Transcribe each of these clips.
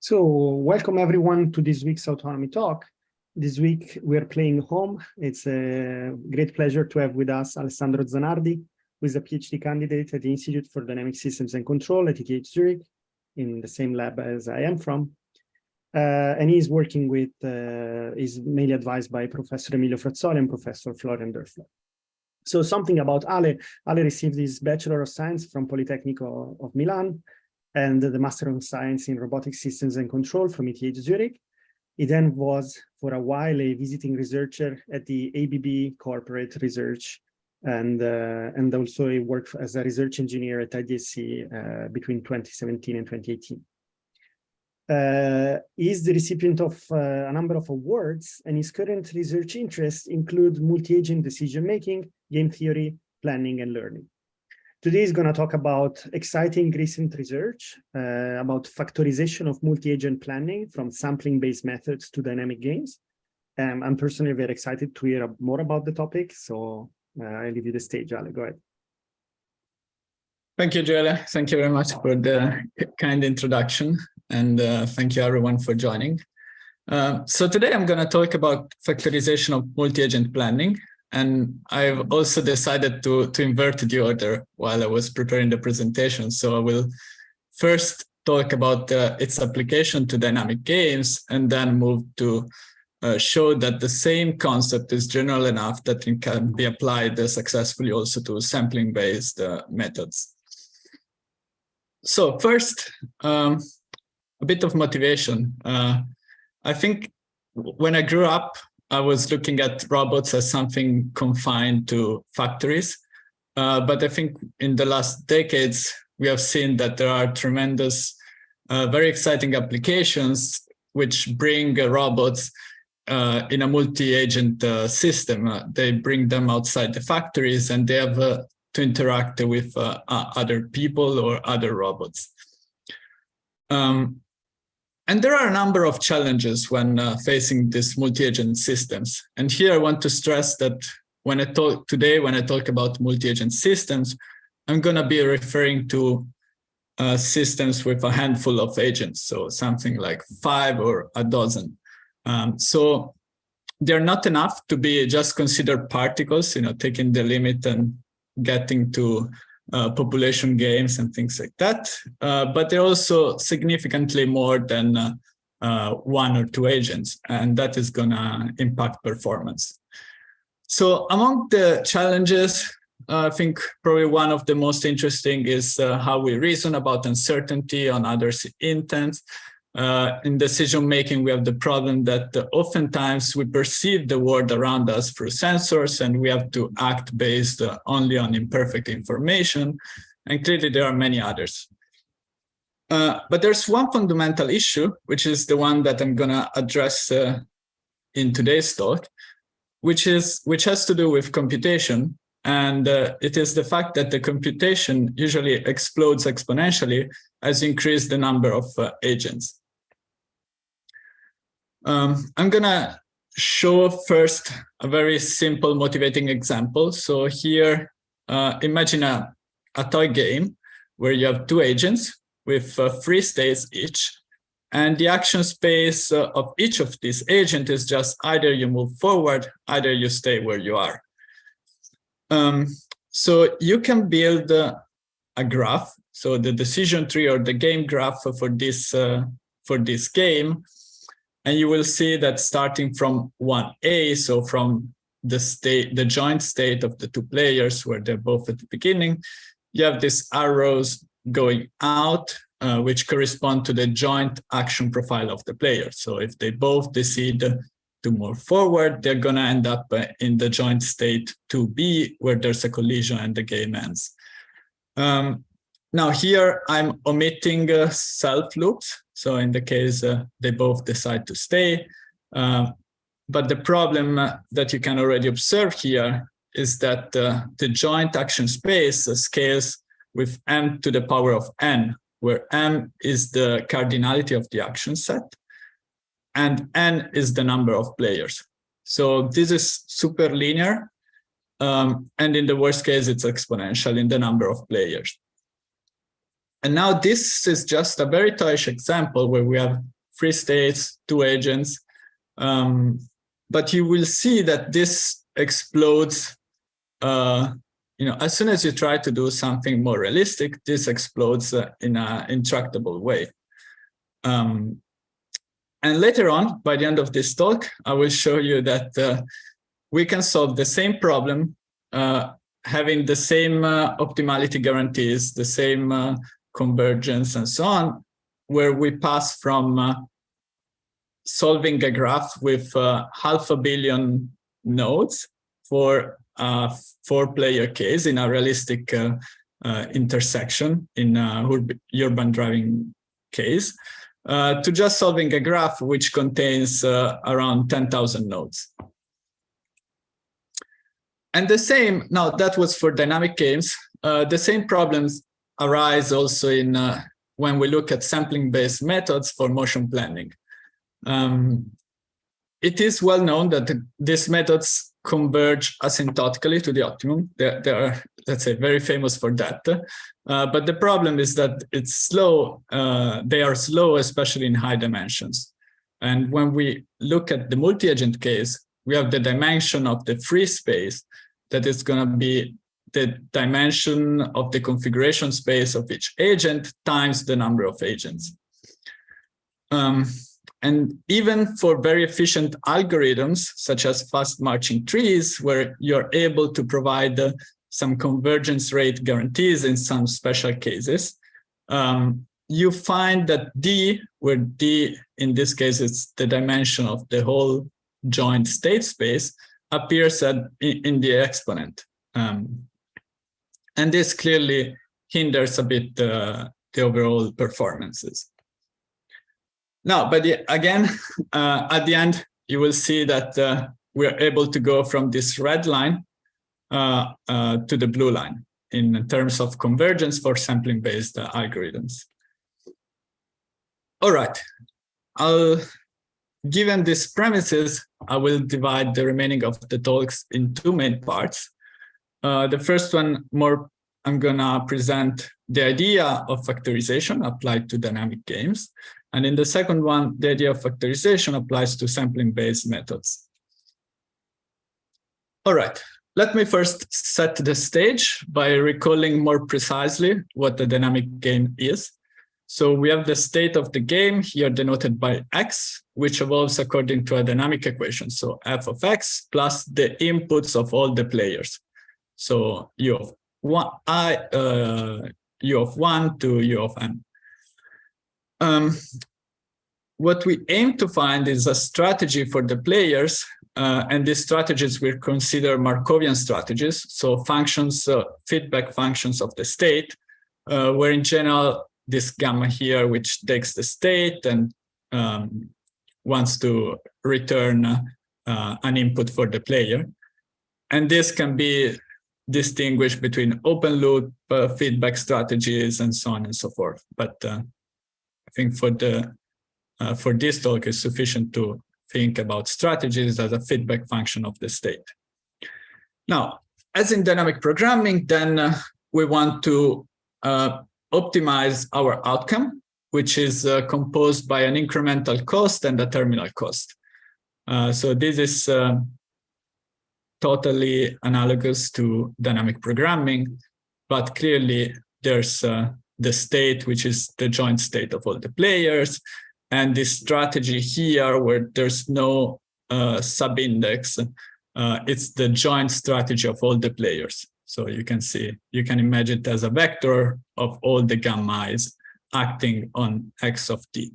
So welcome everyone to this week's Autonomy Talk. This week we're playing home. It's a great pleasure to have with us Alessandro Zanardi, who is a PhD candidate at the Institute for Dynamic Systems and Control at ETH Zürich, in the same lab as I am from. And he's working with, is mainly advised by Professor Emilio Frazzoli and Professor Florian Dörfler. So something about Ale. Ale received his Bachelor of Science from Politecnico of Milan, and the Master of Science in Robotic Systems and Control from ETH Zurich. He then was, for a while, a visiting researcher at the ABB Corporate Research, and also he worked as a research engineer at IDSC between 2017 and 2018. He is the recipient of a number of awards, and his current research interests include multi-agent decision-making, game theory, planning, and learning. Today is going to talk about exciting recent research about factorization of multi-agent planning from sampling-based methods to dynamic games. I'm personally very excited to hear more about the topic, so I leave you the stage, Ale. Go ahead. Thank you, Joelle. Thank you very much for the kind introduction, and thank you everyone for joining. So today I'm going to talk about factorization of multi-agent planning. And I've also decided to invert the order while I was preparing the presentation. So I will first talk about its application to dynamic games, and then move to show that the same concept is general enough that it can be applied successfully also to sampling-based methods. So first, a bit of motivation. I think when I grew up, I was looking at robots as something confined to factories. But I think in the last decades, we have seen that there are tremendous, very exciting applications which bring robots in a multi-agent system. They bring them outside the factories, and they have to interact with other people or other robots. And there are a number of challenges when facing these multi-agent systems. And here I want to stress that when I talk about multi-agent systems, I'm going to be referring to systems with a handful of agents, so something like 5 or a dozen. So they're not enough to be just considered particles, taking the limit and getting to population games and things like that, but they're also significantly more than 1 or 2 agents, and that is going to impact performance. So among the challenges, I think probably one of the most interesting is how we reason about uncertainty on others' intent. In decision-making, we have the problem that oftentimes we perceive the world around us through sensors, and we have to act based only on imperfect information. And clearly, there are many others. But there's one fundamental issue, which is the one that I'm going to address in today's talk, which has to do with computation. And it is the fact that the computation usually explodes exponentially as you increase the number of agents. I'm going to show first a very simple motivating example. So here, imagine a toy game where you have 2 agents with 3 states each. And the action space of each of these agents is just either you move forward, either you stay where you are. So you can build a graph. So the decision tree or the game graph for this game. And you will see that starting from 1A, so from the joint state of the 2 players where they're both at the beginning, you have these arrows going out, which correspond to the joint action profile of the players. So if they both decide to move forward, they're going to end up in the joint state 2B, where there's a collision and the game ends. Now here I'm omitting self loops. So in the case they both decide to stay. But the problem that you can already observe here is that the joint action space scales with m to the power of n, where m is the cardinality of the action set, and n is the number of players. So this is super linear, and in the worst case, it's exponential in the number of players. And now this is just a very toyish example where we have 3 states, 2 agents. But you will see that this explodes, as soon as you try to do something more realistic, this explodes in an intractable way. And later on, by the end of this talk, I will show you that we can solve the same problem, having the same optimality guarantees, the same convergence and so on, where we pass from solving a graph with 500 million nodes for a 4-player case in a realistic intersection in urban driving case, to just solving a graph which contains around 10,000 nodes. And the same, now that was for dynamic games, the same problems arise also in when we look at sampling-based methods for motion planning. It is well known that these methods converge asymptotically to the optimum. They are, let's say, very famous for that. But the problem is that it's slow. They are slow, especially in high dimensions. And when we look at the multi-agent case, we have the dimension of the free space that is going to be the dimension of the configuration space of each agent times the number of agents. And even for very efficient algorithms, such as fast marching trees, where you're able to provide some convergence rate guarantees in some special cases, you find that D, where D in this case is the dimension of the whole joint state space, appears in the exponent. And this clearly hinders a bit the overall performances. Now, but again, at the end, you will see that we're able to go from this red line to the blue line in terms of convergence for sampling-based algorithms. All right, given these premises, I will divide the remaining of the talks in 2 main parts. The first one, I'm gonna present the idea of factorization applied to dynamic games. And in the second one, the idea of factorization applies to sampling-based methods. All right, let me first set the stage by recalling more precisely what the dynamic game is. So we have the state of the game here denoted by x, which evolves according to a dynamic equation. So f of x plus the inputs of all the players. So u of 1 to u of n. What we aim to find is a strategy for the players, and these strategies we consider Markovian strategies, so functions, feedback functions of the state, where in general this gamma here, which takes the state and wants to return an input for the player. And this can be distinguished between open loop feedback strategies and so on and so forth. But I think for this talk, it's sufficient to think about strategies as a feedback function of the state. Now, as in dynamic programming, then we want to optimize our outcome, which is composed by an incremental cost and a terminal cost. So this is totally analogous to dynamic programming, but clearly there's the state, which is the joint state of all the players, and this strategy here where there's no sub-index, it's the joint strategy of all the players. So you can imagine it as a vector of all the gamma i's acting on x of t.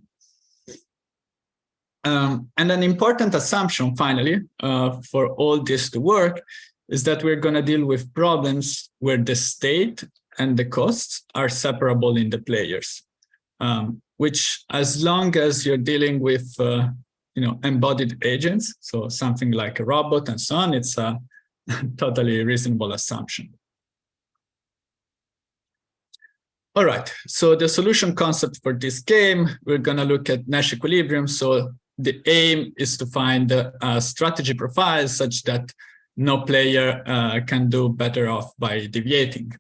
And an important assumption, finally, for all this to work is that we're going to deal with problems where the state and the costs are separable in the players, which, as long as you're dealing with embodied agents, so something like a robot and so on, it's a totally reasonable assumption. All right, so the solution concept for this game, we're going to look at Nash equilibrium. So the aim is to find a strategy profile such that no player can do better off by deviating.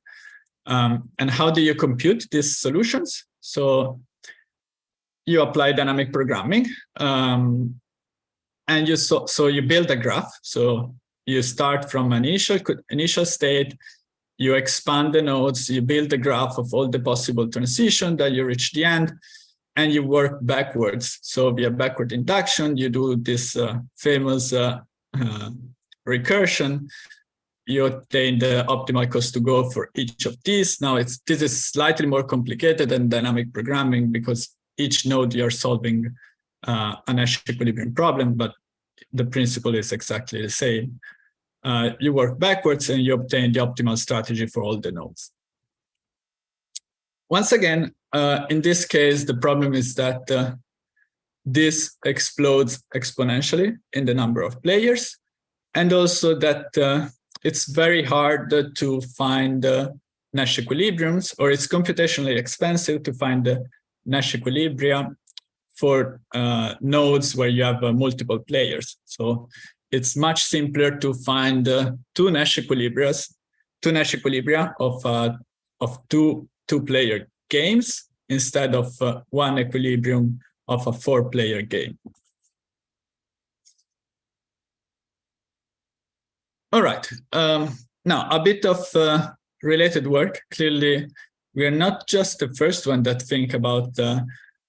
And how do you compute these solutions? So you apply dynamic programming, and so you build a graph. So you start from an initial state, you expand the nodes, you build a graph of all the possible transitions, that you reach the end, and you work backwards. So via backward induction, you do this famous recursion. You obtain the optimal cost to go for each of these. Now this is slightly more complicated than dynamic programming, because each node you're solving a Nash equilibrium problem, but the principle is exactly the same. You work backwards and you obtain the optimal strategy for all the nodes. Once again, in this case, the problem is that this explodes exponentially in the number of players, and also that it's very hard to find Nash equilibriums, or it's computationally expensive to find the Nash equilibria for nodes where you have multiple players. So it's much simpler to find two Nash equilibria of two-player games instead of one equilibrium of a four-player game. All right. Now, a bit of related work. Clearly, we are not just the first one that think about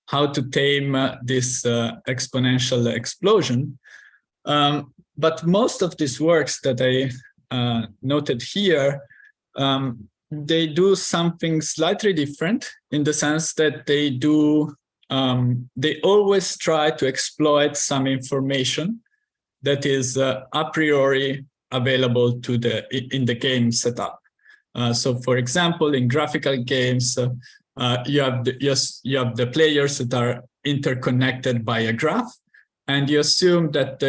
how to tame this exponential explosion. But most of these works that I noted here, they do something slightly different, in the sense that they always try to exploit some information that is a priori available in the game setup. So, for example, in graphical games, you have the players that are interconnected by a graph, and you assume that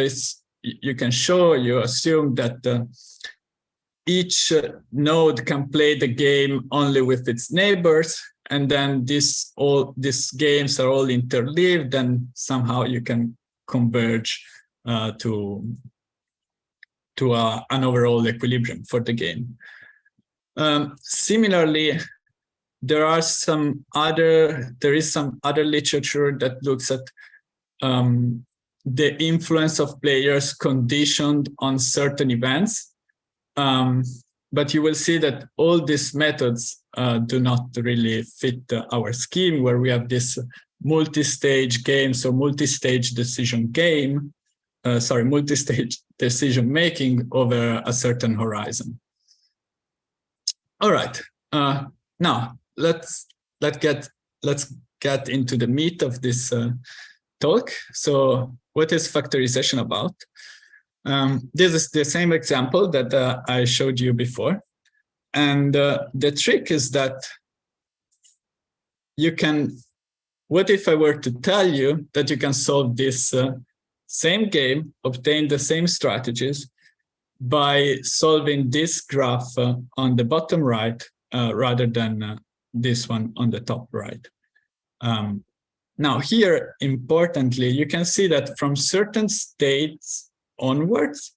you assume that each node can play the game only with its neighbors, and then these games are all interleaved, and somehow you can converge to an overall equilibrium for the game. Similarly, there is some other literature that looks at the influence of players conditioned on certain events. But you will see that all these methods do not really fit our scheme, where we have this multi-stage game, so multi-stage decision making over a certain horizon. All right. Now let's get into the meat of this talk. So, what is factorization about? This is the same example that I showed you before, and the trick is that you can. What if I were to tell you that you can solve this same game, obtain the same strategies by solving this graph on the bottom right rather than this one on the top right? Now here, importantly, you can see that from certain states onwards,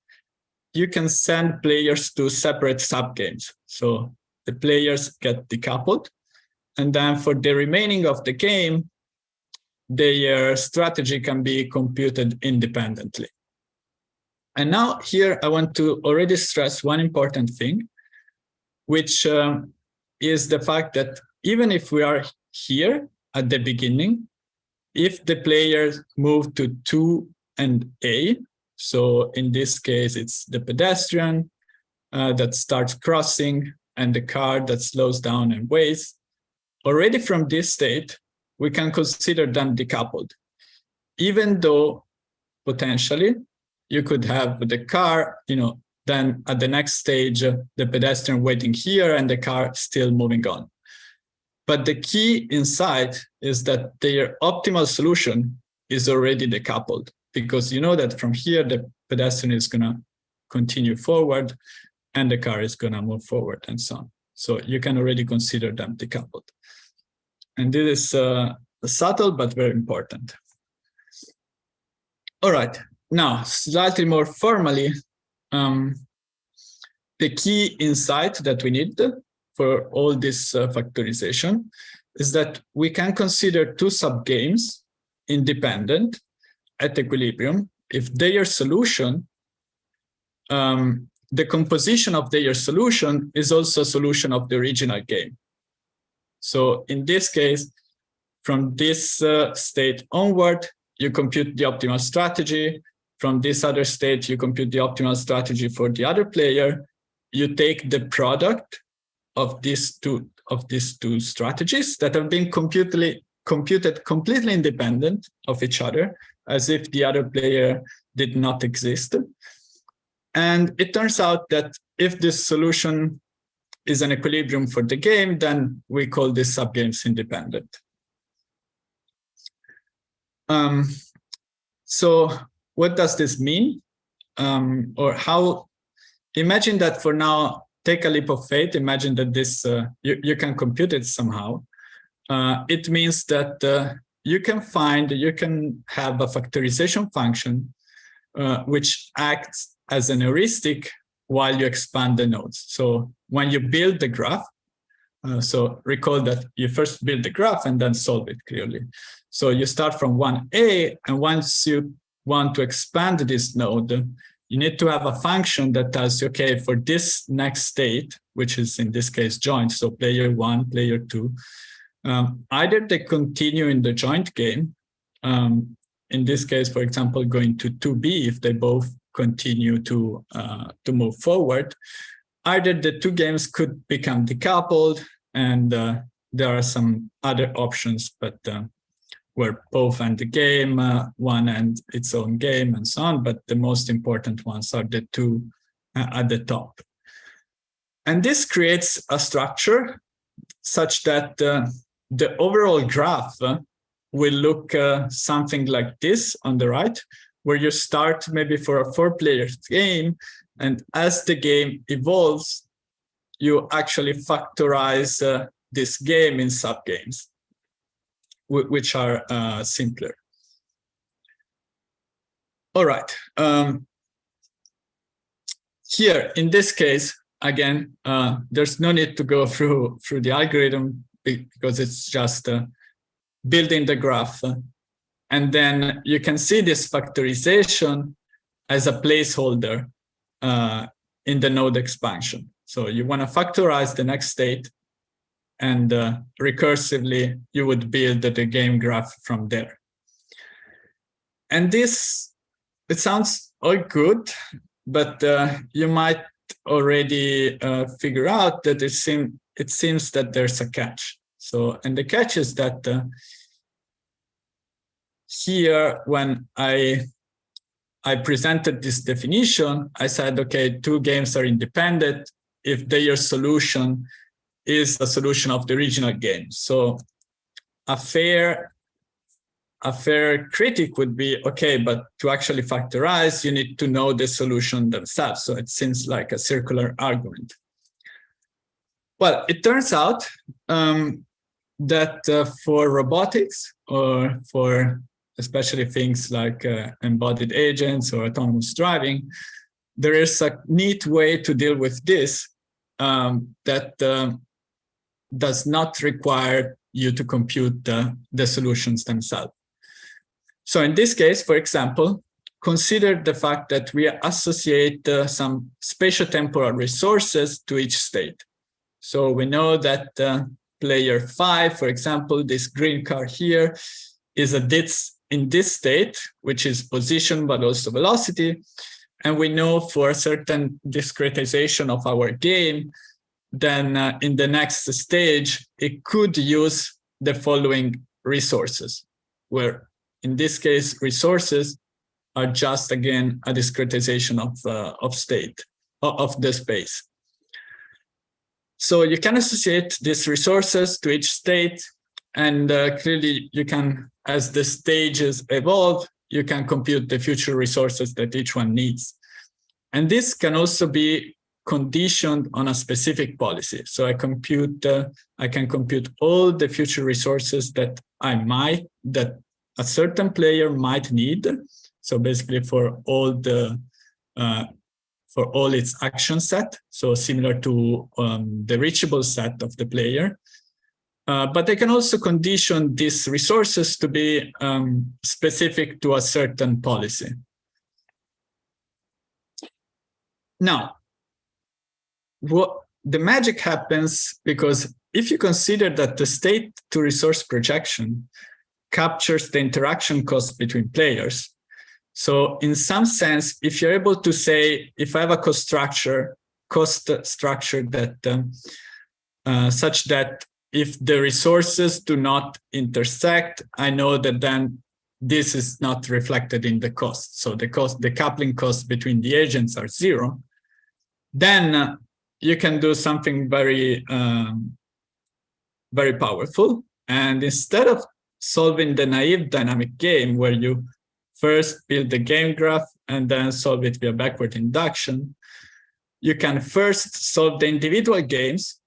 you can send players to separate subgames. So the players get decoupled, and then for the remaining of the game, their strategy can be computed independently. And now here I want to already stress one important thing, which is the fact that even if we are here at the beginning, if the players move to 2 and A, so in this case, it's the pedestrian that starts crossing and the car that slows down and waits, already from this state, we can consider them decoupled, even though potentially you could have the car, then at the next stage, the pedestrian waiting here and the car still moving on. But the key insight is that their optimal solution is already decoupled, because you know that from here, the pedestrian is going to continue forward and the car is going to move forward and so on. So you can already consider them decoupled. And this is subtle, but very important. All right, now slightly more formally, the key insight that we need for all this factorization is that we can consider two subgames independent at equilibrium if their solution, the composition of their solution is also a solution of the original game. So in this case, from this state onward, you compute the optimal strategy. From this other state, you compute the optimal strategy for the other player. You take the product of these two strategies that have been computed completely independent of each other, as if the other player did not exist. And it turns out that if this solution is an equilibrium for the game, then we call this subgames independent. So what does this mean? Or how? Imagine that for now, take a leap of faith. Imagine that this you can compute it somehow. It means that you can have a factorization function which acts as an heuristic while you expand the nodes. So when you build the graph, so recall that you first build the graph and then solve it clearly. So you start from 1A, and once you want to expand this node, you need to have a function that tells you, okay, for this next state, which is in this case joint, so player 1, player 2, either they continue in the joint game, in this case, for example, going to 2B if they both continue to move forward. Either the two games could become decoupled, and there are some other options, but where both end the game, one end its own game, and so on. But the most important ones are the two at the top. And this creates a structure such that the overall graph will look something like this on the right, where you start maybe for a 4-player game, and as the game evolves, you actually factorize this game in subgames, which are simpler. All right. Here, in this case, again, there's no need to go through the algorithm because it's just building the graph. And then you can see this factorization as a placeholder in the node expansion. So you want to factorize the next state, and recursively, you would build the game graph from there. And this, it sounds all good, but you might already figure out that it seems that there's a catch. So, and the catch is that here, when I presented this definition, I said, okay, two games are independent if their solution is a solution of the original game. So a fair critic would be, okay, but to actually factorize, you need to know the solution themselves. So it seems like a circular argument. Well, it turns out that for robotics, or for especially things like embodied agents or autonomous driving, there is a neat way to deal with this that does not require you to compute the solutions themselves. So in this case, for example, consider the fact that we associate some spatiotemporal resources to each state. So we know that player 5, for example, this green car here, is in this state, which is position, but also velocity. And we know for a certain discretization of our game, then in the next stage, it could use the following resources, where in this case, resources are just, again, a discretization of the space. So you can associate these resources to each state, and clearly you can, as the stages evolve, you can compute the future resources that each one needs. And this can also be conditioned on a specific policy. So I can compute all the future resources that a certain player might need. So basically for all the for all its action set, so similar to the reachable set of the player. But they can also condition these resources to be specific to a certain policy. Now, what the magic happens because if you consider that the state to resource projection captures the interaction cost between players. So in some sense, if you're able to say, if I have a cost structure that such that if the resources do not intersect, I know that then this is not reflected in the cost. So the coupling costs between the agents are zero. Then you can do something very, very powerful. And instead of solving the naive dynamic game where you first build the game graph and then solve it via backward induction, you can first solve the individual games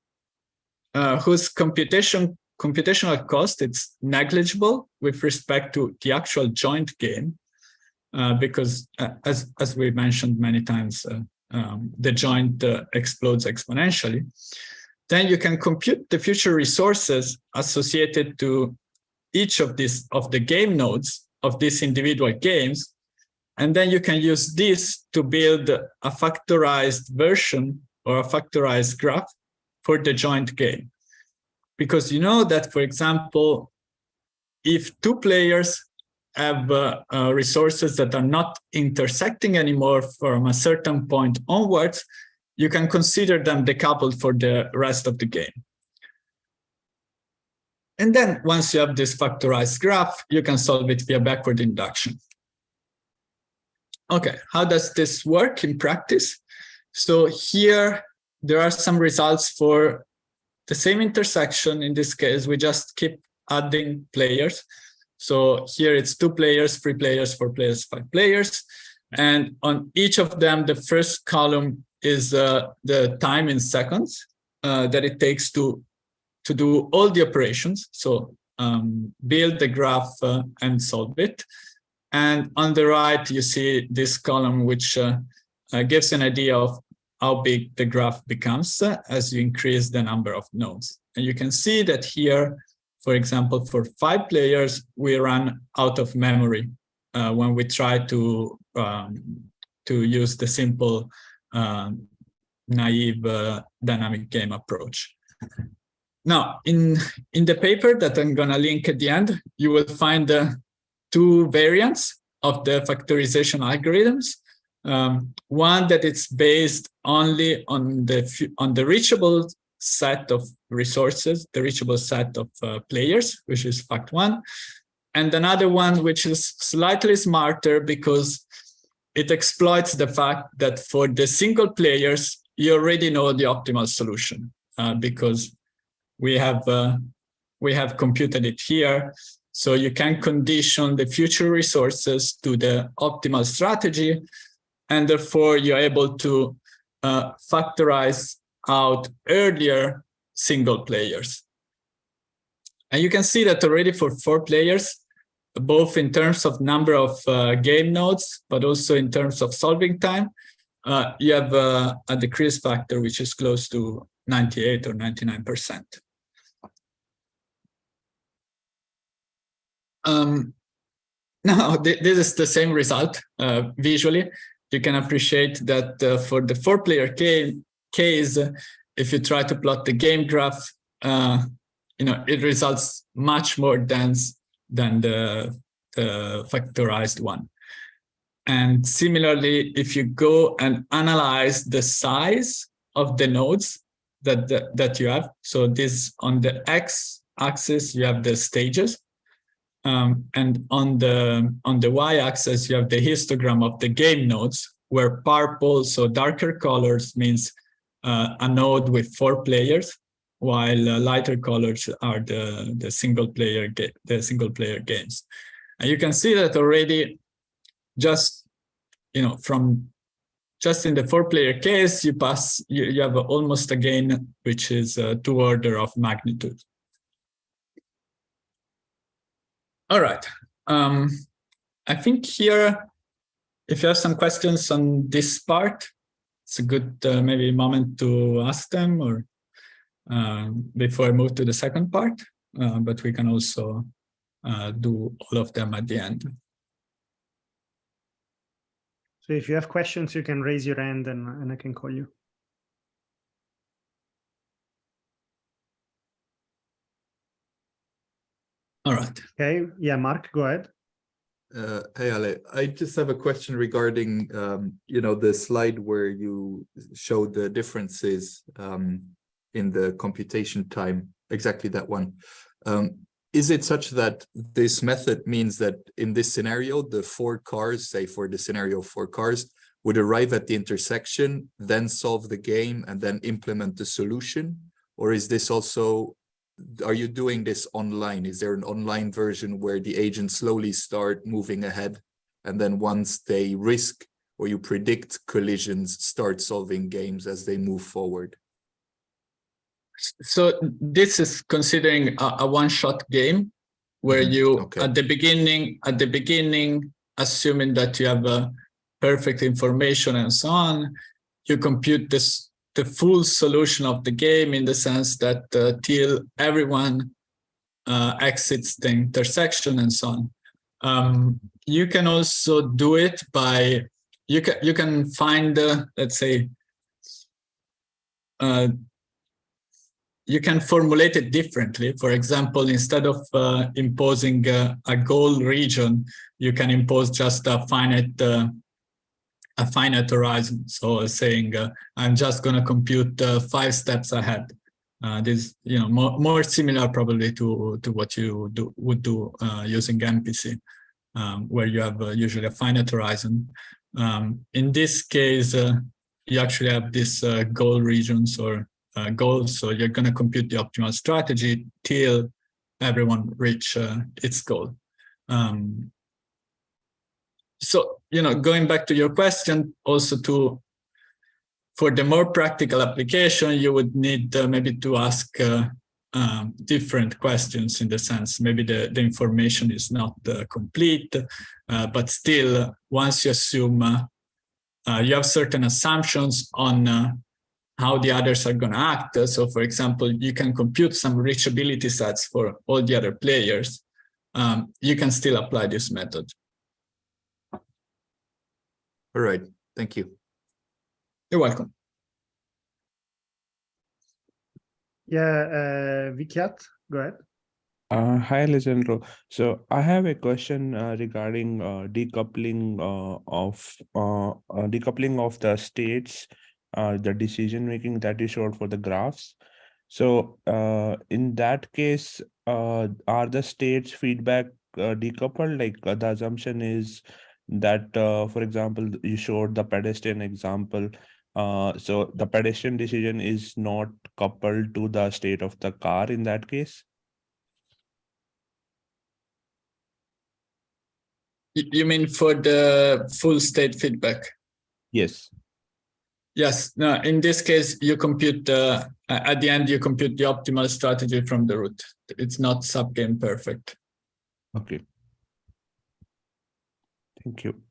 whose computational cost is negligible with respect to the actual joint game, because as we mentioned many times, the joint explodes exponentially. Then you can compute the future resources associated to each of the game nodes of these individual games, and then you can use this to build a factorized version or a factorized graph for the joint game. Because you know that, for example, if two players have resources that are not intersecting anymore from a certain point onwards, you can consider them decoupled for the rest of the game. And then once you have this factorized graph, you can solve it via backward induction. Okay, how does this work in practice? So here, there are some results for the same intersection. In this case, we just keep adding players. So here it's 2 players, 3 players, 4 players, 5 players. And on each of them, the first column is the time in seconds that it takes to do all the operations. So build the graph and solve it. And on the right, you see this column, which gives an idea of how big the graph becomes as you increase the number of nodes. And you can see that here, for example, for 5 players, we run out of memory when we try to use the simple naive dynamic game approach. Now, in the paper that I'm going to link at the end, you will find 2 variants of the factorization algorithms. One that it's based only on the reachable set of resources, the reachable set of players, which is fact 1, and another one which is slightly smarter because it exploits the fact that for the single players, you already know the optimal solution because we have computed it here. So you can condition the future resources to the optimal strategy, and therefore you're able to factorize out earlier single players. And you can see that already for 4 players, both in terms of number of game nodes, but also in terms of solving time, you have a decrease factor which is close to 98 or 99%. Now, this is the same result visually. You can appreciate that for the 4-player case, if you try to plot the game graph, it results much more dense than the factorized one. And similarly, if you go and analyze the size of the nodes that you have, so this on the x-axis you have the stages, and on the y-axis you have the histogram of the game nodes, where purple, so darker colors, means a node with 4 players, while lighter colors are the single player games. And you can see that already, just from just in the 4-player case, you have almost a gain which is 2 order of magnitude. All right. I think here, if you have some questions on this part, it's a good maybe moment to ask them, or before I move to the second part, but we can also do all of them at the end. So if you have questions, you can raise your hand and I can call you. All right. Okay. Yeah, Mark, go ahead. Hey, Ale, I just have a question regarding, the slide where you showed the differences in the computation time, exactly that one. Is it such that this method means that in this scenario, the 4 cars, say for the scenario 4 cars, would arrive at the intersection, then solve the game, and then implement the solution? Or is this also, are you doing this online? Is there an online version where the agents slowly start moving ahead, and then once they risk or you predict collisions, start solving games as they move forward? So this is considering a one-shot game where you at the beginning, assuming that you have perfect information and so on, you compute the full solution of the game in the sense that till everyone exits the intersection and so on. You can also do it by you can find let's say you can formulate it differently. For example, instead of imposing a goal region, you can impose just a finite horizon. So saying I'm just going to compute 5 steps ahead. This more similar probably to what you would do using MPC, where you have usually a finite horizon. In this case, you actually have these goal regions or goals, so you're going to compute the optimal strategy till everyone reach its goal. So going back to your question, also for the more practical application, you would need maybe to ask different questions, in the sense maybe the information is not complete, but still once you assume you have certain assumptions on how the others are going to act. So for example, you can compute some reachability sets for all the other players. You can still apply this method. All right, thank you. You're welcome. Yeah, Vikyat, go ahead. Hi, Alessandro. So I have a question regarding decoupling of the states, the decision making that you showed for the graphs. So in that case, are the states feedback decoupled? Like the assumption is that, for example, you showed the pedestrian example. So the pedestrian decision is not coupled to the state of the car in that case? You mean for the full state feedback? Yes. Yes. No, in this case, you compute at the end, you compute the optimal strategy from the root. It's not subgame perfect. Okay. Thank you.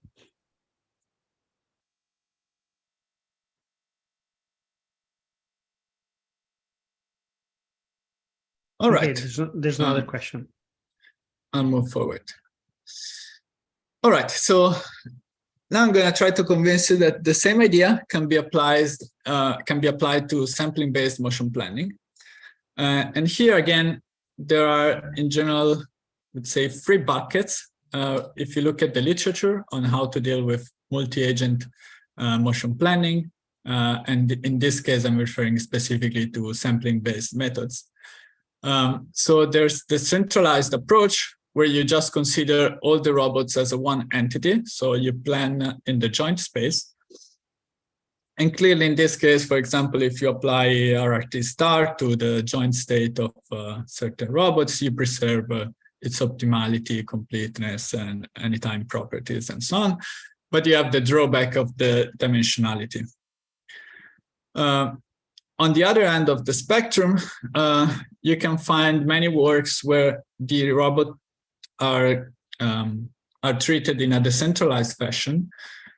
All right. Okay, there's another question. I'll move forward. All right. So now I'm going to try to convince you that the same idea can be applied to sampling-based motion planning. And here again, there are in general, let's say, 3 buckets. If you look at the literature on how to deal with multi-agent motion planning, and in this case, I'm referring specifically to sampling-based methods. So there's the centralized approach, where you just consider all the robots as a one entity. So you plan in the joint space. And clearly in this case, for example, if you apply RRT star to the joint state of certain robots, you preserve its optimality, completeness, and anytime properties and so on. But you have the drawback of the dimensionality. On the other end of the spectrum, you can find many works where the robot are treated in a decentralized fashion,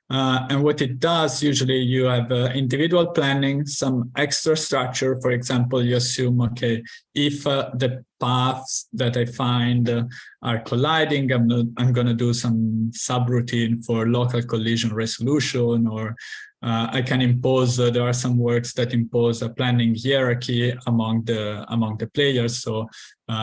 And what it does, usually you have individual planning, some extra structure. For example, you assume, okay, if the paths that I find are colliding, I'm going to do some subroutine for local collision resolution, or I can impose, there are some works that impose a planning hierarchy among the players. So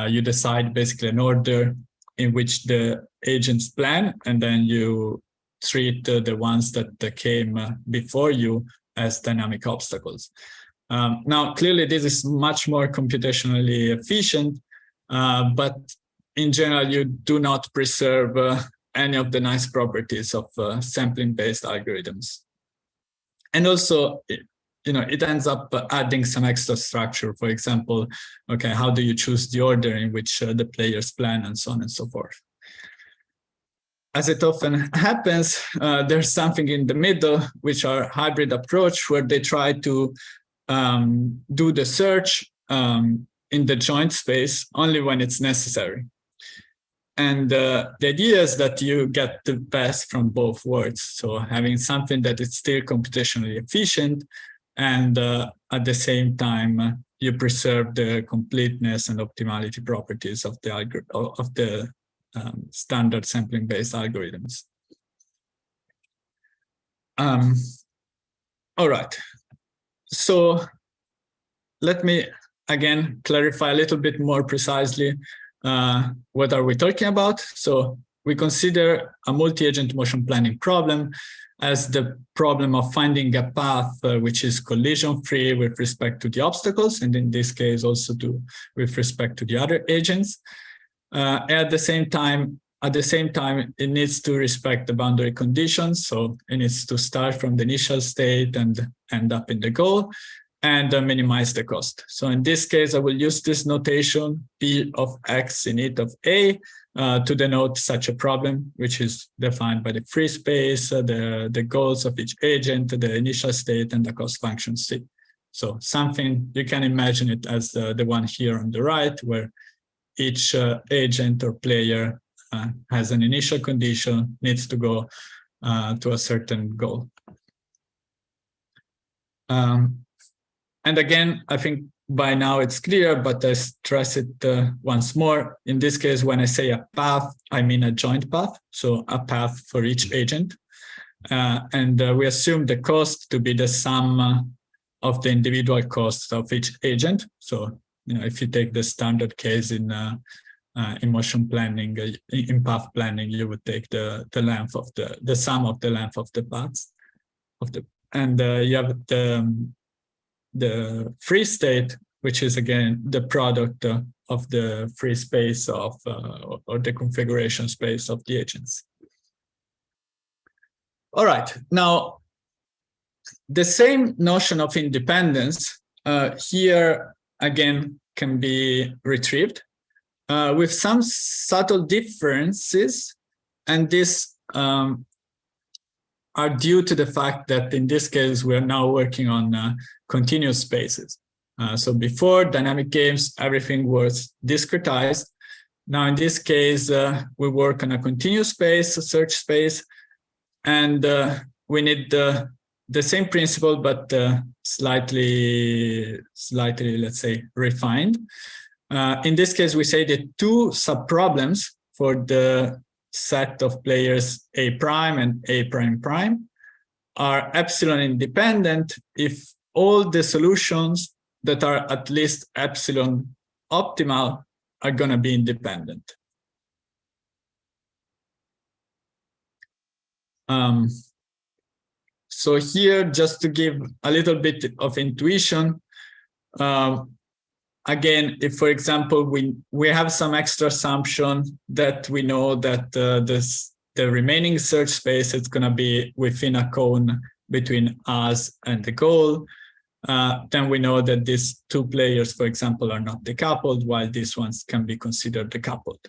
you decide basically an order in which the agents plan, and then you treat the ones that came before you as dynamic obstacles. Now, clearly, this is much more computationally efficient, but in general, you do not preserve any of the nice properties of sampling-based algorithms. And also, it ends up adding some extra structure. For example, okay, how do you choose the order in which the players plan, and so on and so forth. As it often happens, there's something in the middle, which are hybrid approach, where they try to do the search in the joint space only when it's necessary. And the idea is that you get the best from both worlds. So having something that is still computationally efficient, and at the same time, you preserve the completeness and optimality properties of the standard sampling-based algorithms. All right. So let me again clarify a little bit more precisely what are we talking about. So we consider a multi-agent motion planning problem as the problem of finding a path which is collision-free with respect to the obstacles, and in this case also with respect to the other agents. At the same time, it needs to respect the boundary conditions. So it needs to start from the initial state and end up in the goal, and minimize the cost. So in this case, I will use this notation P of X in it of A to denote such a problem, which is defined by the free space, the goals of each agent, the initial state, and the cost function C. So something, you can imagine it as the one here on the right, where each agent or player has an initial condition, needs to go to a certain goal. And again, I think by now it's clear, but I stress it once more. In this case, when I say a path, I mean a joint path, so a path for each agent. And we assume the cost to be the sum of the individual costs of each agent. So if you take the standard case in motion planning, in path planning, you would take the length of the sum of the length of the paths and you have the free state, which is again the product of the free space of or the configuration space of the agents. All right, now the same notion of independence here again can be retrieved with some subtle differences, and this are due to the fact that in this case we are now working on continuous spaces. So before dynamic games, everything was discretized. Now in this case, we work on a continuous space, a search space, and we need the same principle, but slightly, let's say, refined. In this case, we say the two subproblems for the set of players A prime and A prime prime are epsilon independent if all the solutions that are at least epsilon optimal are going to be independent. So here, just to give a little bit of intuition, again, if, for example, we have some extra assumption that we know that the remaining search space is going to be within a cone between us and the goal, then we know that these two players, for example, are not decoupled, while these ones can be considered decoupled.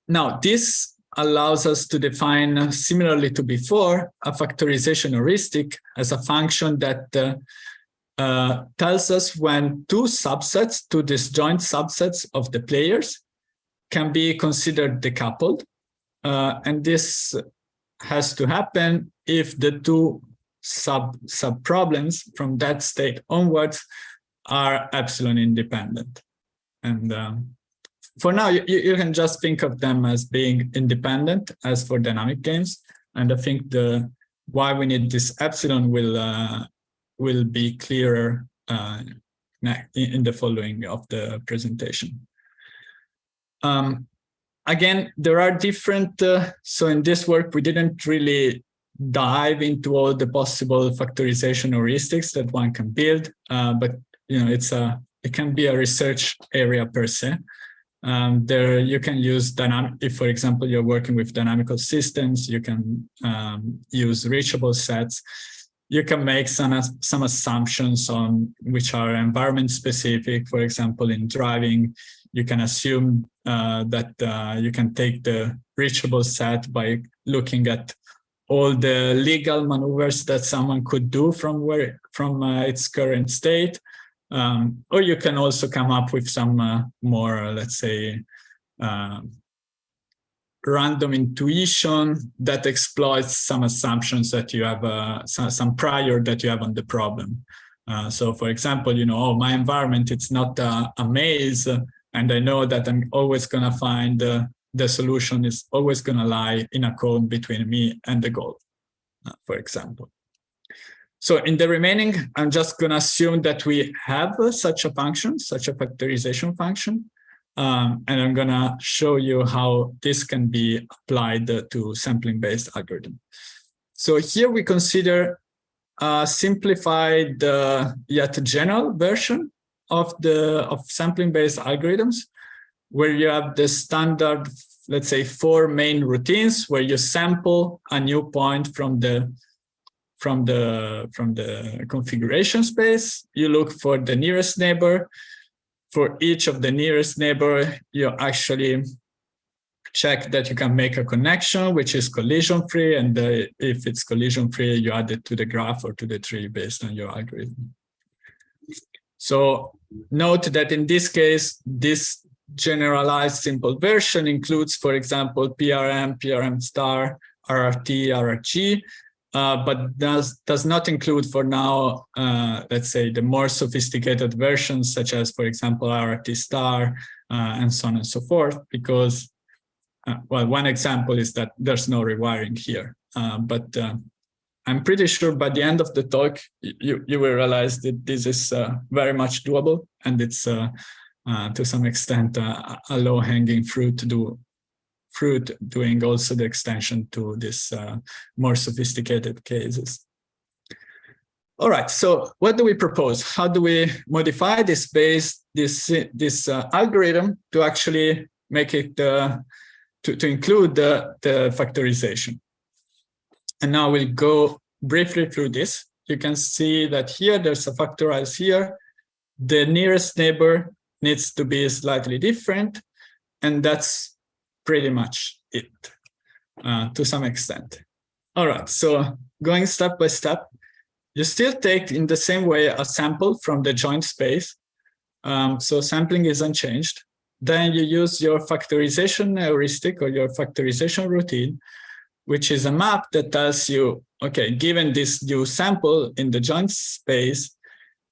Now, this allows us to define, similarly to before, a factorization heuristic as a function that tells us when two disjoint subsets of the players can be considered decoupled, And this has to happen if the two sub problems from that state onwards are epsilon independent. And for now, you can just think of them as being independent as for dynamic games. And I think why we need this epsilon will be clearer in the following of the presentation. Again, there are different, so in this work, we didn't really dive into all the possible factorization heuristics that one can build, but it can be a research area per se. There you can use if, for example, you're working with dynamical systems, you can use reachable sets. You can make some assumptions on which are environment specific. For example, in driving, you can assume that you can take the reachable set by looking at all the legal maneuvers that someone could do from its current state. Or you can also come up with some more, let's say, random intuition that exploits some assumptions that you have, some prior that you have on the problem. So, for example, my environment, it's not a maze, and I know that I'm always going to find the solution is always going to lie in a cone between me and the goal, for example. So in the remaining, I'm just going to assume that we have such a function, such a factorization function. And I'm going to show you how this can be applied to sampling-based algorithm. So here we consider a simplified yet general version of sampling-based algorithms, where you have the standard, let's say, 4 main routines, where you sample a new point from the configuration space. You look for the nearest neighbor. For each of the nearest neighbor, you actually check that you can make a connection, which is collision-free. And if it's collision-free, you add it to the graph or to the tree based on your algorithm. So note that in this case, this generalized simple version includes, for example, PRM, PRM star, RRT, RRG, but does not include for now, let's say, the more sophisticated versions, such as, for example, RRT star, and so on and so forth, because, well, one example is that there's no rewiring here. But I'm pretty sure by the end of the talk, you will realize that this is very much doable, and it's to some extent a low-hanging fruit doing also the extension to this more sophisticated cases. All right, so what do we propose? How do we modify this algorithm to actually make it to include the factorization? And now we'll go briefly through this. You can see that here there's a factorize here. The nearest neighbor needs to be slightly different, and that's pretty much it to some extent. All right, so going step by step, you still take in the same way a sample from the joint space. So sampling is unchanged. Then you use your factorization heuristic or your factorization routine, which is a map that tells you, okay, given this new sample in the joint space,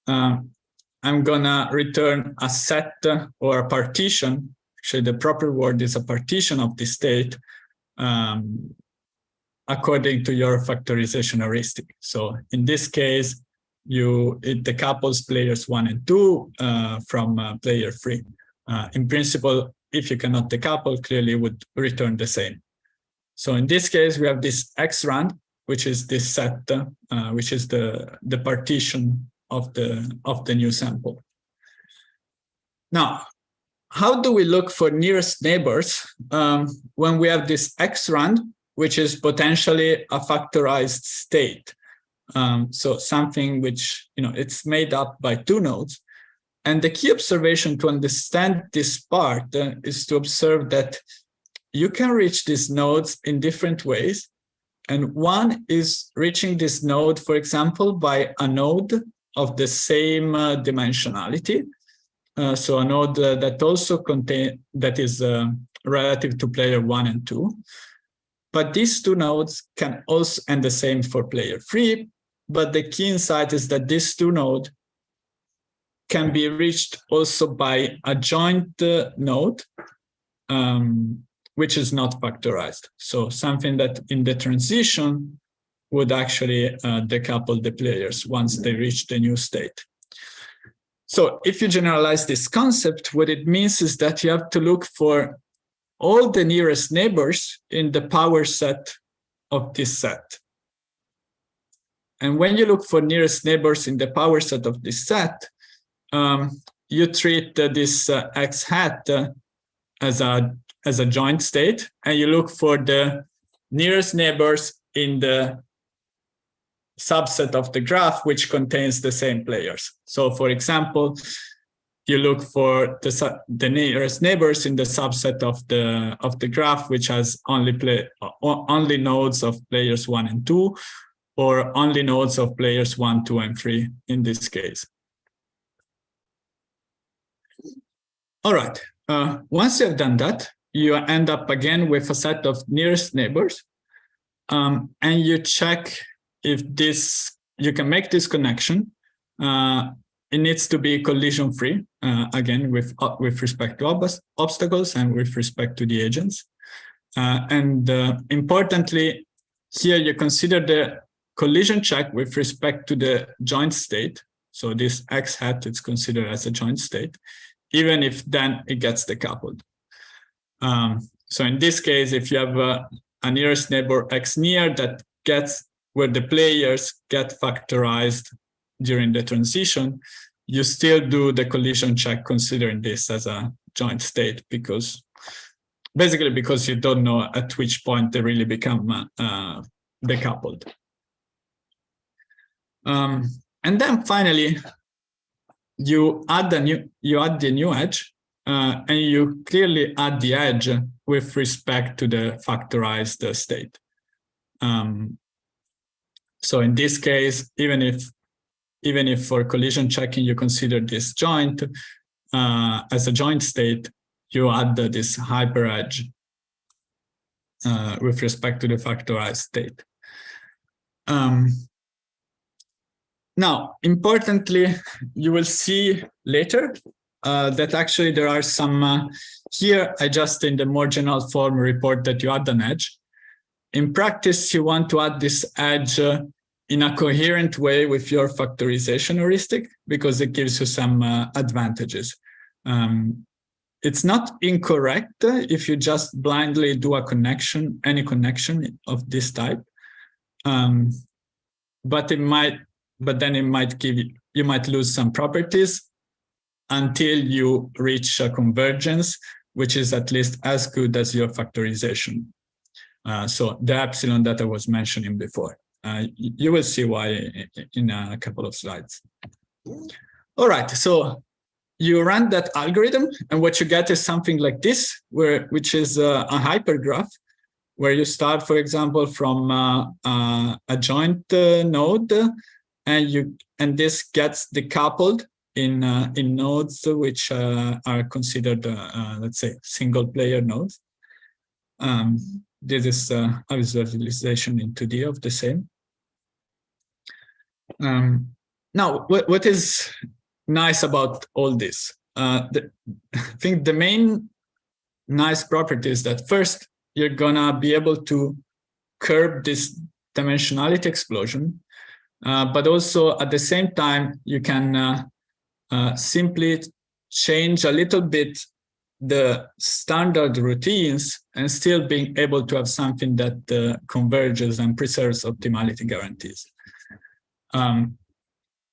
I'm gonna return a set or a partition. Actually, the proper word is a partition of the state according to your factorization heuristic. So in this case, it decouples players 1 and 2 from player 3. In principle, if you cannot decouple, clearly it would return the same. So in this case, we have this XRAND, which is this set, which is the partition of the new sample. Now, how do we look for nearest neighbors when we have this XRAND, which is potentially a factorized state? So something which, it's made up by 2 nodes. And the key observation to understand this part is to observe that you can reach these nodes in different ways. And one is reaching this node, for example, by a node of the same dimensionality. So a node that also that is relative to player 1 and 2. but these two nodes can also, and the same for player 3, but the key insight is that these two nodes can be reached also by a joint node, which is not factorized. So something that in the transition would actually decouple the players once they reach the new state. So if you generalize this concept, what it means is that you have to look for all the nearest neighbors in the power set of this set. And when you look for nearest neighbors in the power set of this set, you treat this x hat as a joint state, and you look for the nearest neighbors in the subset of the graph which contains the same players. So, for example, you look for the nearest neighbors in the subset of the graph which has only nodes of players 1 and 2, or only nodes of players 1, 2, and 3 in this case. All right. Once you have done that, you end up again with a set of nearest neighbors, and you check if you can make this connection. It needs to be collision-free, again, with respect to obstacles and with respect to the agents. And importantly, here you consider the collision check with respect to the joint state. So this x hat is considered as a joint state, even if then it gets decoupled. So in this case, if you have a nearest neighbor x near that gets where the players get factorized during the transition, you still do the collision check considering this as a joint state, because you don't know at which point they really become decoupled. And then finally, you add the new edge, and you clearly add the edge with respect to the factorized state. So in this case, even if for collision checking you consider this joint as a joint state, you add this hyper edge with respect to the factorized state. Now, importantly, you will see later that actually there are some, here I just in the more general form report that you add an edge. In practice, you want to add this edge in a coherent way with your factorization heuristic, because it gives you some advantages. It's not incorrect if you just blindly do a connection, any connection of this type, but then it might give you might lose some properties until you reach a convergence, which is at least as good as your factorization. So the epsilon that I was mentioning before. You will see why in a couple of slides. All right, so you run that algorithm, and what you get is something like this, which is a hypergraph, where you start, for example, from a joint node, and this gets decoupled in nodes which are considered, let's say, single-player nodes. This is a visualization in 2D of the same. Now, what is nice about all this? I think the main nice property is that first, you're gonna be able to curb this dimensionality explosion, but also at the same time, you can simply change a little bit the standard routines and still being able to have something that converges and preserves optimality guarantees.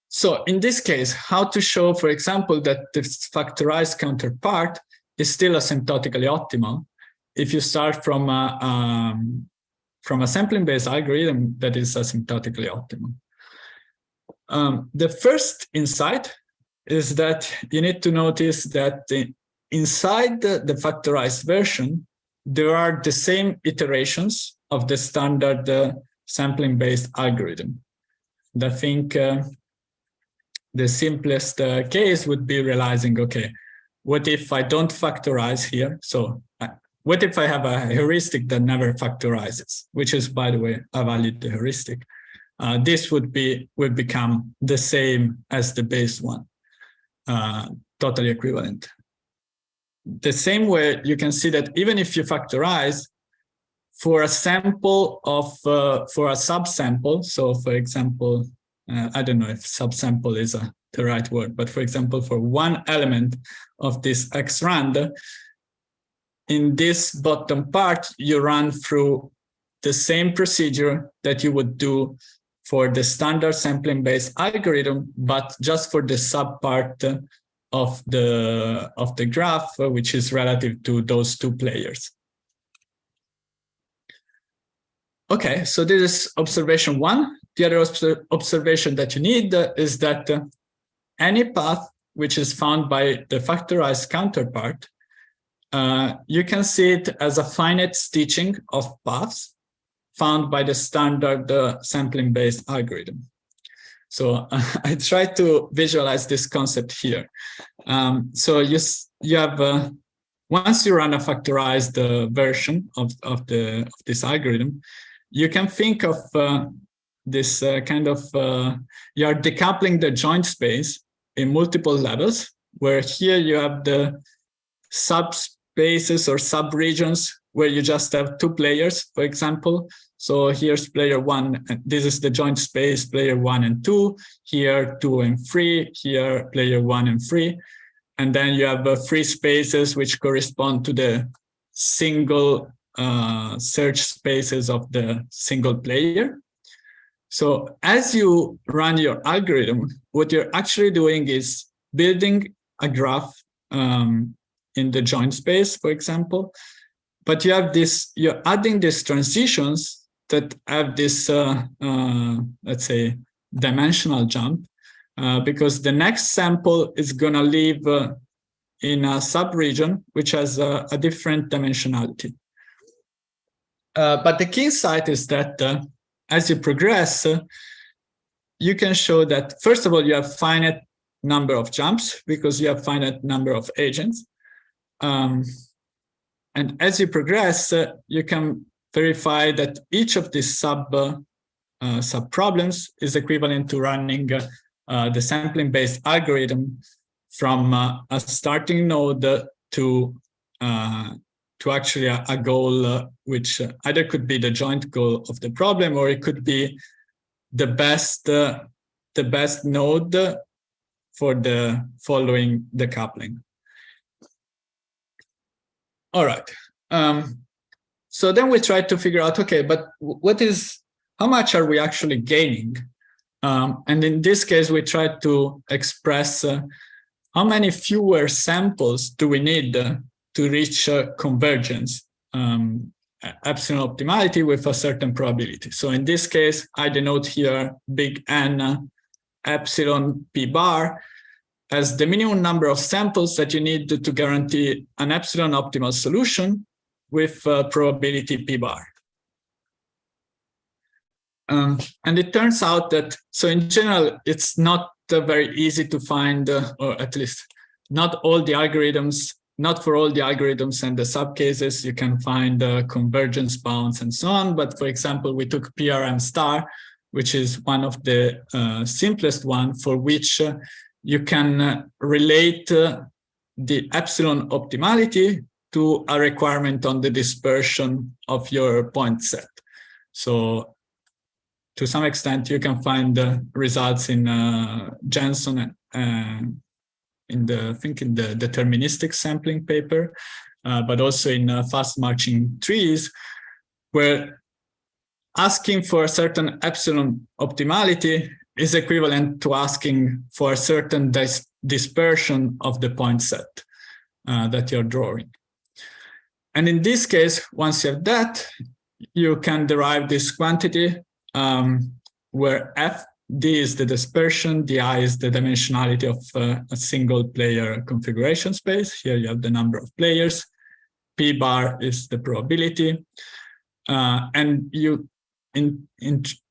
So in this case, how to show, for example, that this factorized counterpart is still asymptotically optimal if you start from a sampling-based algorithm that is asymptotically optimal. The first insight is that you need to notice that inside the factorized version, there are the same iterations of the standard sampling-based algorithm. I think the simplest case would be realizing, okay, what if I don't factorize here? So what if I have a heuristic that never factorizes, which is, by the way, a valid heuristic? This would become the same as the base one, totally equivalent. The same way, you can see that even if you factorize for a sample of, for a subsample, so for example, I don't know if subsample is the right word, but for example, for one element of this X rand, in this bottom part, you run through the same procedure that you would do for the standard sampling-based algorithm, but just for the subpart of the graph, which is relative to those two players. Okay, so this is observation one. The other observation that you need is that any path which is found by the factorized counterpart, you can see it as a finite stitching of paths found by the standard sampling-based algorithm. So I try to visualize this concept here. So you have, once you run a factorized version of this algorithm, you can think of this kind of, you are decoupling the joint space in multiple levels, where here you have the subspaces or subregions where you just have two players, for example. So here's player one, and this is the joint space, player 1 and 2, here 2 and 3, here player 1 and 3. And then you have free spaces which correspond to the single search spaces of the single player. So as you run your algorithm, what you're actually doing is building a graph in the joint space, for example, but you have this, you're adding these transitions that have this, let's say, dimensional jump, because the next sample is gonna live in a subregion which has a different dimensionality. But the key insight is that as you progress, you can show that, first of all, you have finite number of jumps because you have finite number of agents. And as you progress, you can verify that each of these sub-problems is equivalent to running the sampling-based algorithm from a starting node to actually a goal, which either could be the joint goal of the problem, or it could be the best node for the following decoupling. All right. So then we try to figure out, okay, but how much are we actually gaining? And in this case, we try to express how many fewer samples do we need to reach convergence, epsilon optimality with a certain probability. So in this case, I denote here big N epsilon p bar as the minimum number of samples that you need to guarantee an epsilon optimal solution with probability p bar. And it turns out that, so in general, it's not very easy to find, or at least not all the algorithms, not for all the algorithms and the subcases, you can find convergence bounds and so on. But for example, we took PRM star, which is one of the simplest one for which you can relate the epsilon optimality to a requirement on the dispersion of your point set. So to some extent, you can find the results in Jensen in the deterministic sampling paper, but also in fast marching trees, where asking for a certain epsilon optimality is equivalent to asking for a certain dispersion of the point set that you're drawing. And in this case, once you have that, you can derive this quantity where D is the dispersion, Di is the dimensionality of a single player configuration space. Here you have the number of players. P bar is the probability. And you,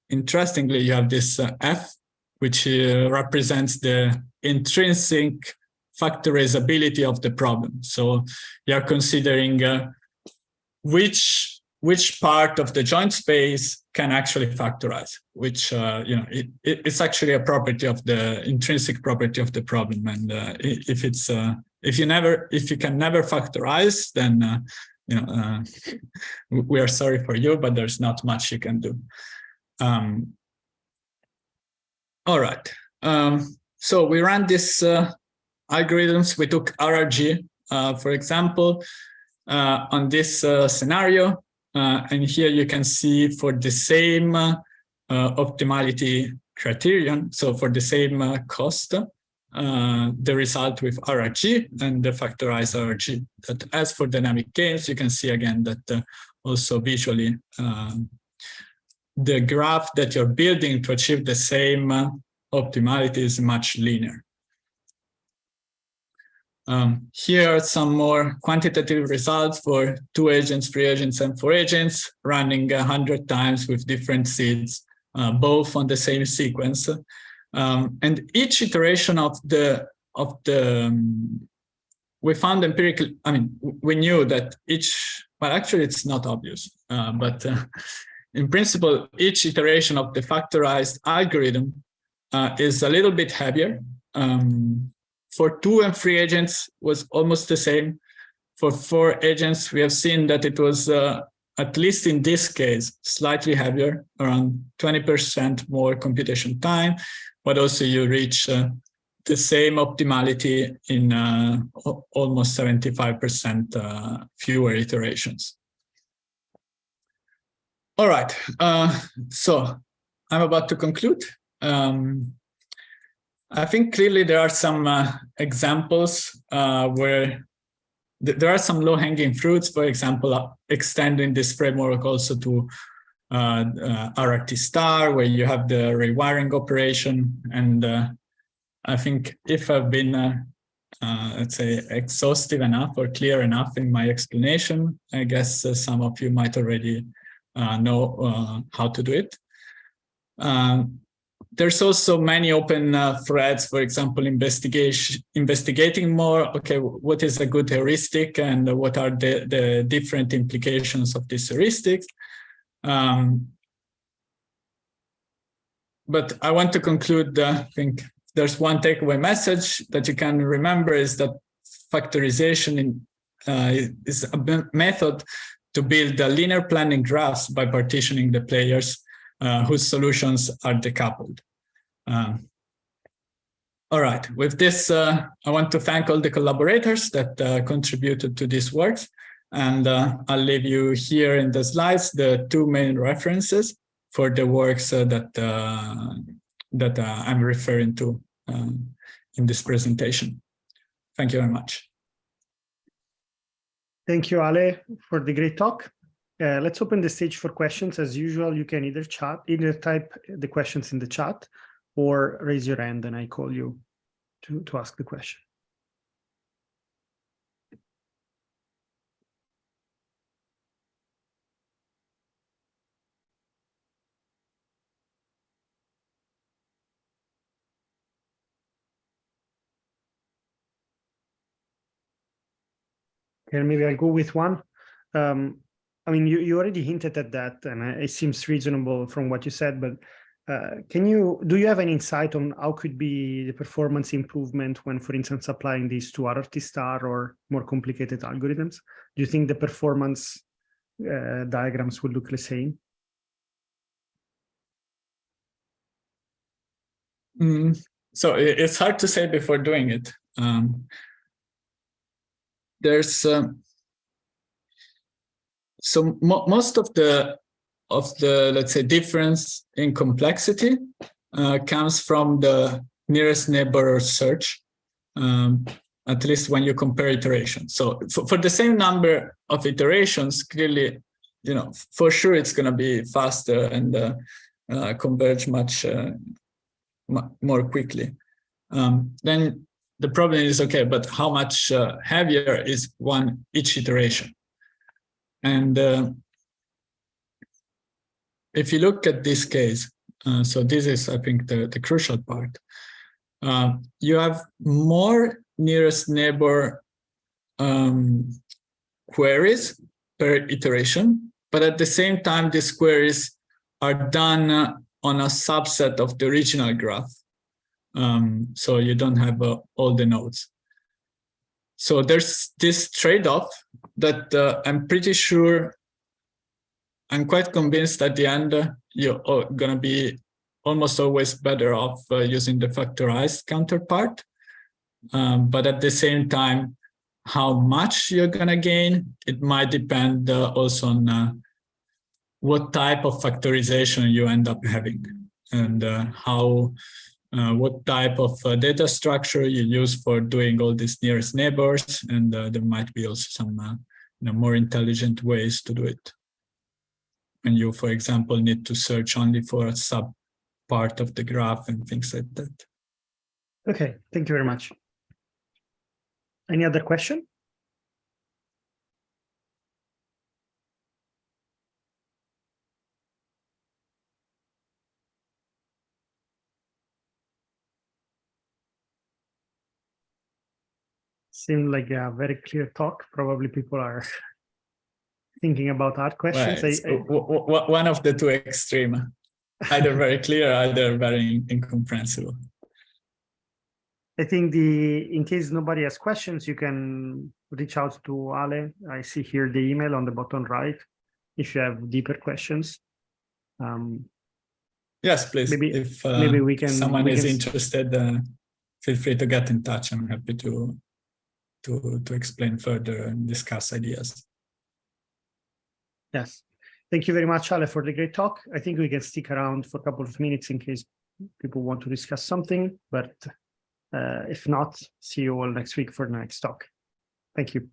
interestingly, you have this F, which represents the intrinsic factorizability of the problem. So you're considering which part of the joint space can actually factorize, which it's actually a property of the intrinsic property of the problem. And if you can never factorize, then we are sorry for you, but there's not much you can do. All right. So we ran this algorithms. We took RRG, for example, on this scenario. And here you can see for the same optimality criterion, so for the same cost, the result with RRG and the factorized RRG. But as for dynamic games, you can see again that also visually the graph that you're building to achieve the same optimality is much linear. Here are some more quantitative results for 2 agents, 3 agents, and 4 agents, running 100 times with different seeds, both on the same sequence. And each iteration we found empirical, we knew that well, actually it's not obvious, but in principle, each iteration of the factorized algorithm is a little bit heavier. For 2 and 3 agents was almost the same. For 4 agents, we have seen that it was, at least in this case, slightly heavier, around 20% more computation time, but also you reach the same optimality in almost 75% fewer iterations. All right, so I'm about to conclude. I think clearly there are some examples where there are some low-hanging fruits, for example, extending this framework also to RRT star, where you have the rewiring operation. And I think if I've been, let's say, exhaustive enough or clear enough in my explanation, I guess some of you might already know how to do it. There's also many open threads, for example, investigating more, okay, what is a good heuristic and what are the different implications of this heuristic. But I want to conclude, I think there's one takeaway message that you can remember is that factorization is a method to build linear planning graphs by partitioning the players whose solutions are decoupled. All right, with this, I want to thank all the collaborators that contributed to these works. And I'll leave you here in the slides the 2 main references for the works that I'm referring to in this presentation. Thank you very much. Thank you, Ale, for the great talk. Let's open the stage for questions. As usual, you can either type the questions in the chat or raise your hand and I call you to ask the question. Okay, maybe I'll go with one. You already hinted at that, and it seems reasonable from what you said, but do you have any insight on how could be the performance improvement when, for instance, applying these to RRT star or more complicated algorithms? Do you think the performance diagrams will look the same? So it's hard to say before doing it. There's most of the let's say difference in complexity comes from the nearest neighbor search, at least when you compare iterations. So for the same number of iterations, clearly, for sure it's going to be faster and converge much more quickly. Then the problem is, okay, but how much heavier is each iteration? And if you look at this case, so this is, I think, the crucial part. You have more nearest neighbor queries per iteration, but at the same time, these queries are done on a subset of the original graph. So you don't have all the nodes. So there's this trade-off that I'm pretty sure, I'm quite convinced at the end, you're going to be almost always better off using the factorized counterpart. But at the same time, how much you're going to gain, it might depend also on what type of factorization you end up having, and what type of data structure you use for doing all these nearest neighbors. And there might be also some more intelligent ways to do it. And you, for example, need to search only for a sub part of the graph and things like that. Okay, thank you very much. Any other question? Seemed like a very clear talk. Probably people are thinking about hard questions. Well, one of the two extreme, either very clear, either very incomprehensible. I think in case nobody has questions, you can reach out to Ale. I see here the email on the bottom right if you have deeper questions. Yes, please. Maybe we can. Someone is interested, feel free to get in touch. I'm happy to explain further and discuss ideas. Yes. Thank you very much, Ale, for the great talk. I think we can stick around for a couple of minutes in case people want to discuss something, but if not, see you all next week for the next talk. Thank you.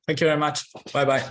Thank you very much. Bye-bye.